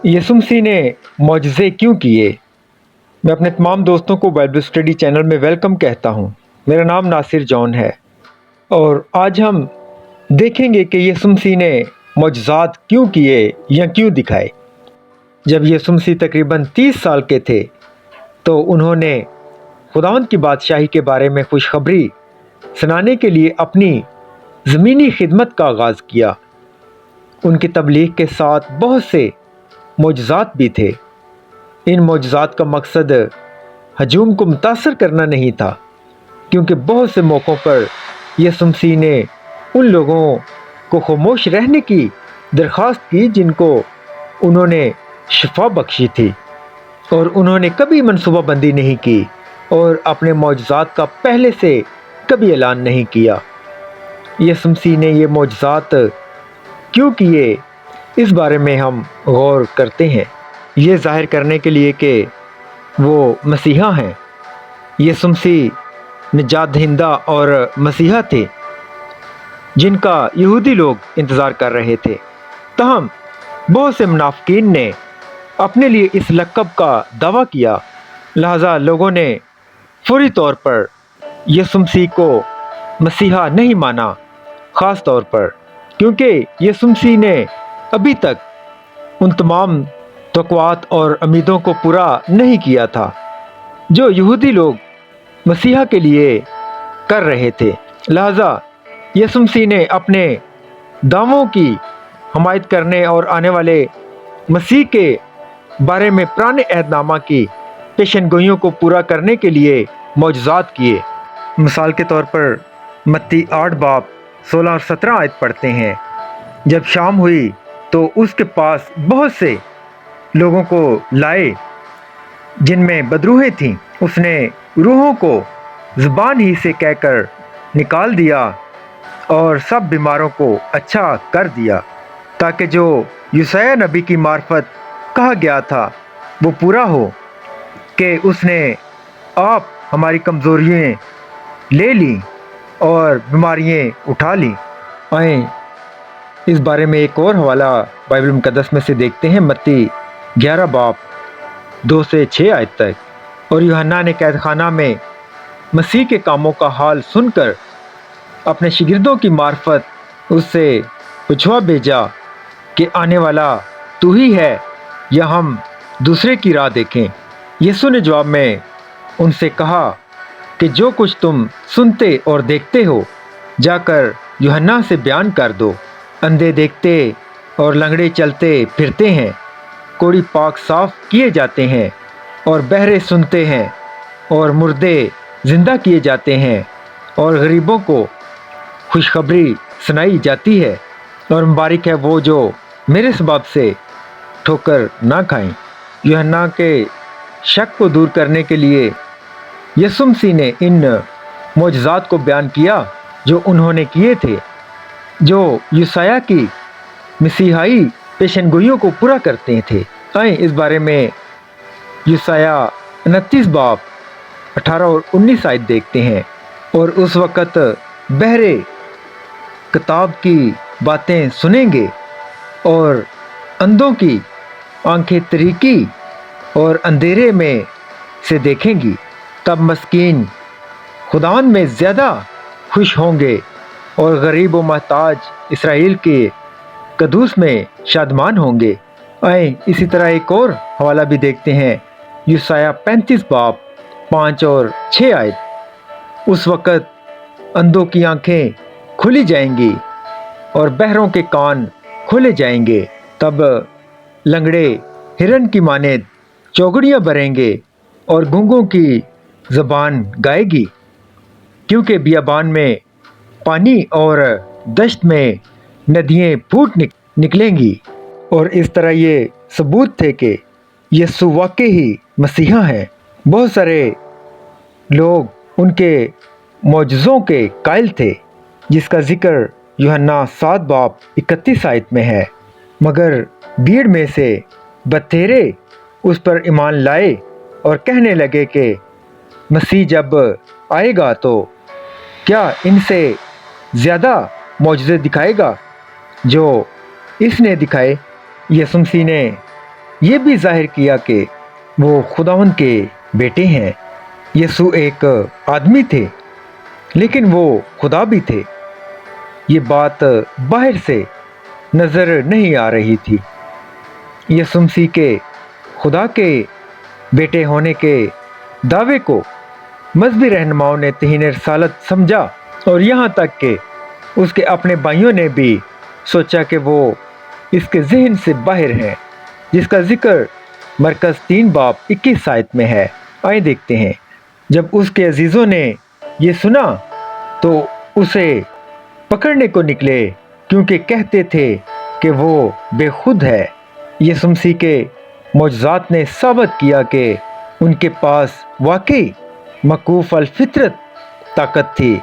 यीशु मसीह ने मौजज़े क्यों किए? मैं अपने तमाम दोस्तों को बाइबल स्टडी चैनल में वेलकम कहता हूँ। मेरा नाम नासिर जॉन है और आज हम देखेंगे कि यीशु मसीह ने मौजज़ात क्यों किए या क्यों दिखाए। जब यीशु मसीह तकरीबन 30 साल के थे तो उन्होंने खुदावंद की बादशाही के बारे में खुशखबरी सुनाने के लिए अपनी ज़मीनी खिदमत का आगाज़ किया। उनकी तबलीग के साथ बहुत से मौजज़ात भी थे। इन मौजज़ात का मकसद हजूम को मुतासर करना नहीं था, क्योंकि बहुत से मौक़ों पर यीशु मसीह ने उन लोगों को खामोश रहने की दरख्वास्त की जिनको उन्होंने शिफा बख्शी थी, और उन्होंने कभी मनसूबाबंदी नहीं की और अपने मौजज़ात का पहले से कभी ऐलान नहीं किया। यीशु मसीह ने ये मौजज़ात क्यों किए, इस बारे में हम गौर करते हैं, ये ज़ाहिर करने के लिए कि वो मसीहा हैं। यीशु मसीह निजात दहिंदा और मसीहा थे जिनका यहूदी लोग इंतज़ार कर रहे थे। तहम बहुत से मुनाफिकीन ने अपने लिए इस लक़ब का दावा किया, लिहाजा लोगों ने फौरी तौर पर यीशु मसीह को मसीहा नहीं माना, ख़ास तौर पर क्योंकि यीशु मसीह ने अभी तक उन तमाम तौक़ुआत और उम्मीदों को पूरा नहीं किया था जो यहूदी लोग मसीहा के लिए कर रहे थे। लिहाजा यीशु मसीह ने अपने दावों की हमायत करने और आने वाले मसीह के बारे में पुराने अहदनामा की पेशनगोइयों को पूरा करने के लिए मौजज़ात किए। मिसाल के तौर पर मत्ती 8 बाब 16 और 17 आयत पढ़ते हैं। जब शाम हुई तो उसके पास बहुत से लोगों को लाए जिनमें बदरूहें थीं। उसने रूहों को ज़ुबान ही से कहकर निकाल दिया और सब बीमारों को अच्छा कर दिया, ताकि जो यशायाह नबी की मार्फत कहा गया था वो पूरा हो कि उसने आप हमारी कमज़ोरियाँ ले ली और बीमारियाँ उठा ली। आएँ इस बारे में एक और हवाला बाइबल मुक़द्दस में से देखते हैं। मत्ती 11 बाब 2 से 6 आयत तक। और यूहन्ना ने कैदखाना में मसीह के कामों का हाल सुनकर अपने शागिर्दों की मार्फत उससे पूछवा भेजा कि आने वाला तू ही है या हम दूसरे की राह देखें। यीशु ने जवाब में उनसे कहा कि जो कुछ तुम सुनते और देखते हो जाकर यूहन्ना से बयान कर दो। अंधे देखते और लंगड़े चलते फिरते हैं, कोढ़ी पाक साफ किए जाते हैं और बहरे सुनते हैं और मुर्दे ज़िंदा किए जाते हैं और गरीबों को खुशखबरी सुनाई जाती है, और मुबारक है वो जो मेरे सबब से ठोकर ना खाएं। यूहन्ना के शक को दूर करने के लिए यीशु मसीह ने इन मौजज़ात को बयान किया जो उन्होंने किए थे, जो यशायाह की मसीहाई पेशनगोइयों को पूरा करते थे। आए इस बारे में यशायाह 29 बाब 18 और 19 आयत देखते हैं। और उस वक़्त बहरे किताब की बातें सुनेंगे और अंधों की आंखें तरीकी और अंधेरे में से देखेंगी। तब मस्कीन खुदावंद में ज़्यादा खुश होंगे और गरीब व मोहताज इसराइल के कदूस में शादमान होंगे। आए इसी तरह एक और हवाला भी देखते हैं। यशायाह 35 बाब 5 और 6 आयत। उस वक़्त अंधों की आंखें खुली जाएंगी और बहरों के कान खोले जाएंगे। तब लंगड़े हिरन की मानेद चौगड़ियाँ भरेंगे और गूंगों की ज़बान गाएगी, क्योंकि बियाबान में पानी और दश्त में नदियाँ फूट निकलेंगी। और इस तरह ये सबूत थे कि यीशु वाकई ही मसीहा हैं। बहुत सारे लोग उनके मौजज़ों के कायल थे, जिसका ज़िक्र यूहन्ना 7 बाब 31 आयत में है। मगर भीड़ में से बतेरे उस पर ईमान लाए और कहने लगे कि मसीह जब आएगा तो क्या इनसे ज़्यादा मौजज़े दिखाएगा जो इसने दिखाए। यीशु मसीह ने یہ بھی ظاہر کیا کہ وہ خداوند کے بیٹے ہیں۔ یسوع ایک آدمی تھے لیکن وہ خدا بھی تھے۔ یہ بات باہر سے نظر نہیں آ رہی تھی۔ یسوع مسیح کے خدا کے بیٹے ہونے کے دعوے کو مذہبی رہنماؤں نے توہین رسالت سمجھا، اور یہاں تک کہ اس کے اپنے بھائیوں نے بھی سوچا کہ وہ اس کے ذہن سے باہر ہیں، جس کا ذکر مرکز 3:21 میں ہے۔ آئیں دیکھتے ہیں۔ جب اس کے عزیزوں نے یہ سنا تو اسے پکڑنے کو نکلے، کیونکہ کہتے تھے کہ وہ بے خود ہے۔ یسوع مسیح کے معجزات نے ثابت کیا کہ ان کے پاس واقعی مکوف الفطرت طاقت تھی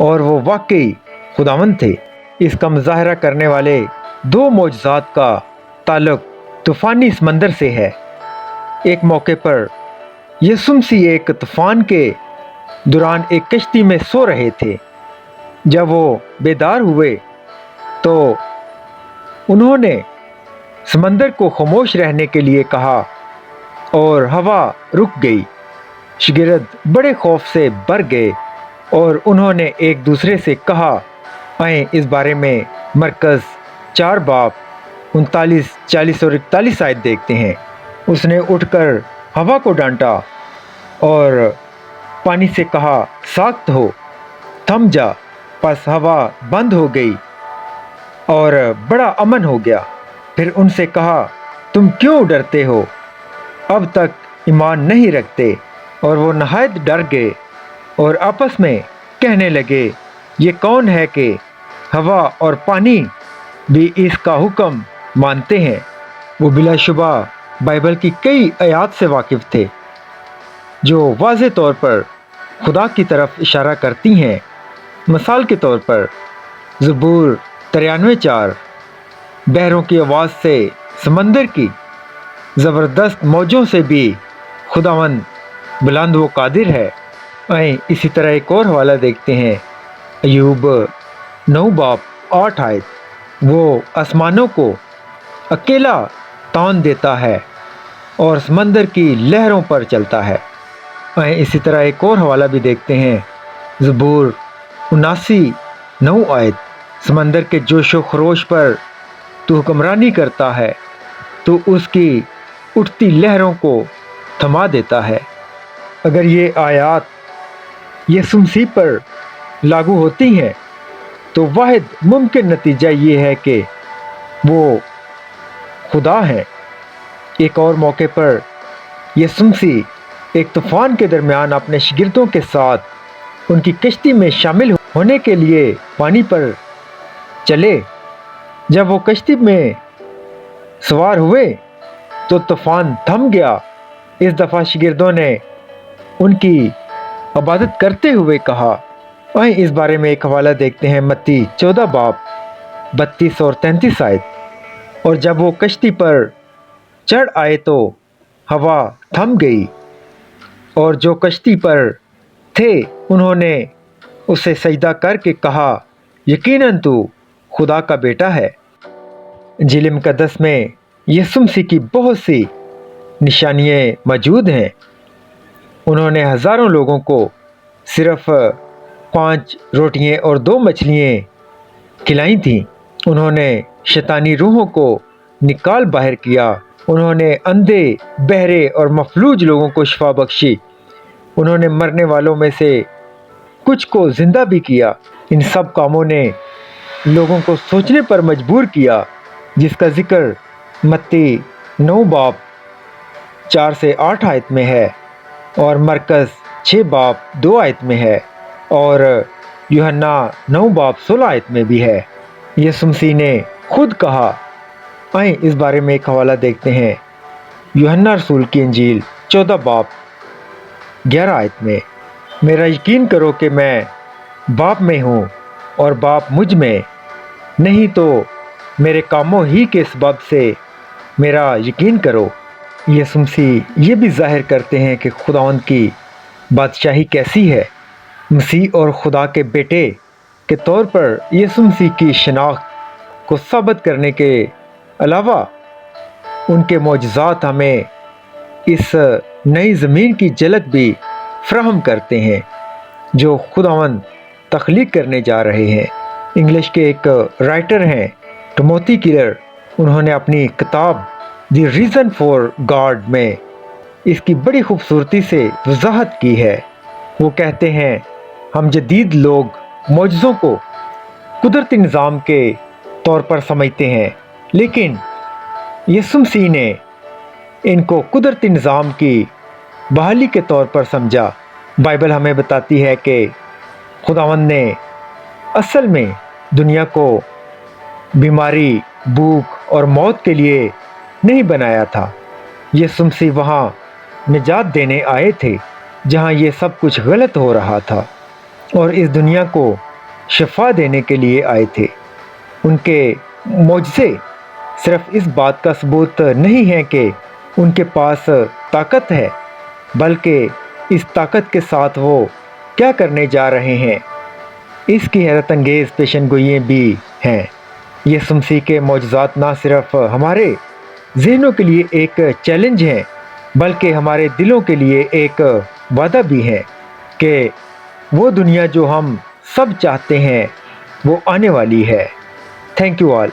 اور وہ واقعی خداوند تھے۔ اس کا مظاہرہ کرنے والے 2 معجزات کا تعلق طوفانی سمندر سے ہے۔ ایک موقع پر یسوع مسیح ایک طوفان کے دوران ایک کشتی میں سو رہے تھے۔ جب وہ بیدار ہوئے تو انہوں نے سمندر کو خاموش رہنے کے لیے کہا اور ہوا رک گئی۔ شاگرد بڑے خوف سے بھر گئے اور انہوں نے ایک دوسرے سے کہا، آئیں اس بارے میں مرکز 4:39، 40 اور 41 دیکھتے ہیں۔ اس نے اٹھ کر ہوا کو ڈانٹا اور پانی سے کہا، ساکت ہو، تھم جا۔ پس ہوا بند ہو گئی اور بڑا امن ہو گیا۔ پھر ان سے کہا، تم کیوں ڈرتے ہو؟ اب تک ایمان نہیں رکھتے؟ اور وہ نہایت ڈر گئے اور آپس میں کہنے لگے، یہ کون ہے کہ ہوا اور پانی بھی اس کا حکم مانتے ہیں؟ وہ بلا شبہ بائبل کی کئی آیات سے واقف تھے جو واضح طور پر خدا کی طرف اشارہ کرتی ہیں۔ مثال کے طور پر زبور 93:4، بحروں کی آواز سے سمندر کی زبردست موجوں سے بھی خداوند بلند و قادر ہے۔ آئیں اسی طرح ایک اور حوالہ دیکھتے ہیں۔ ایوب 9:8، وہ آسمانوں کو اکیلا تان دیتا ہے اور سمندر کی لہروں پر چلتا ہے۔ آئیں اسی طرح ایک اور حوالہ بھی دیکھتے ہیں۔ زبور 79:9، سمندر کے جوش و خروش پر تو حکمرانی کرتا ہے، تو اس کی اٹھتی لہروں کو تھما دیتا ہے۔ اگر یہ آیات یسوع مسیح پر لاگو ہوتی ہیں تو واحد ممکن نتیجہ یہ ہے کہ وہ خدا ہیں۔ ایک اور موقع پر یسوع مسیح ایک طوفان کے درمیان اپنے شاگردوں کے ساتھ ان کی کشتی میں شامل ہونے کے لیے پانی پر چلے۔ جب وہ کشتی میں سوار ہوئے تو طوفان تھم گیا۔ اس دفعہ شاگردوں نے ان کی عبادت کرتے ہوئے کہا۔ آئیں اس بارے میں ایک حوالہ دیکھتے ہیں۔ متی 14:32 اور 33۔ اور جب وہ کشتی پر چڑھ آئے تو ہوا تھم گئی، اور جو کشتی پر تھے انہوں نے اسے سجدہ کر کے کہا، یقیناً تو خدا کا بیٹا ہے۔ انجیل مقدس میں یسوع مسیح کی بہت سی نشانیاں موجود ہیں۔ انہوں نے ہزاروں لوگوں کو صرف 5 روٹیاں اور 2 مچھلیاں کھلائی تھیں۔ انہوں نے شیطانی روحوں کو نکال باہر کیا۔ انہوں نے اندھے، بہرے اور مفلوج لوگوں کو شفا بخشی۔ انہوں نے مرنے والوں میں سے کچھ کو زندہ بھی کیا۔ ان سب کاموں نے لوگوں کو سوچنے پر مجبور کیا، جس کا ذکر متی 9:4-8 میں ہے اور مرکز 6:2 میں ہے اور یوحنا 9:16 میں بھی ہے۔ یسوع مسیح نے خود کہا۔ آئیں اس بارے میں ایک حوالہ دیکھتے ہیں۔ یوحنا رسول کی انجیل 14:11 میں، میرا یقین کرو کہ میں باپ میں ہوں اور باپ مجھ میں، نہیں تو میرے کاموں ہی کے سبب سے میرا یقین کرو۔ یسوع مسیح یہ بھی ظاہر کرتے ہیں کہ خداوند کی بادشاہی کیسی ہے۔ مسیح اور خدا کے بیٹے کے طور پر یسوع مسیح کی شناخت کو ثابت کرنے کے علاوہ उनके मौजज़ात हमें इस नई ज़मीन की झलक भी फ्राहम करते हैं जो खुदावंद तख्लीक करने जा रहे हैं। इंग्लिश के एक राइटर हैं टिमोथी कीलर, उन्होंने अपनी किताब द रीज़न फॉर गॉड में इसकी बड़ी खूबसूरती से वजाहत की है। वो कहते हैं, हम जदीद लोग मौजज़ों को कुदरती निज़ाम के तौर पर समझते हैं, लेकिन यीशु मसीह ने इनको कुदरती निज़ाम की बहाली के तौर पर समझा। बाइबल हमें बताती है कि खुदावंद ने असल में दुनिया को बीमारी, भूख और मौत के लिए नहीं बनाया था। यीशु मसीह वहाँ निजात देने आए थे जहाँ ये सब कुछ गलत हो रहा था, और इस दुनिया को शिफा देने के लिए आए थे। उनके मौजज़े सिर्फ इस बात का सबूत नहीं है कि उनके पास ताकत है, बल्कि इस ताकत के साथ वो क्या करने जा रहे हैं, इसकी हैरत अंगेज़ पेशनगोइयाँ भी हैं। यीशु मसीह के मौजज़ात ना सिर्फ हमारे ज़हनों के लिए एक चैलेंज हैं, बल्कि हमारे दिलों के लिए एक वादा भी है कि वो दुनिया जो हम सब चाहते हैं वो आने वाली है। Thank you all.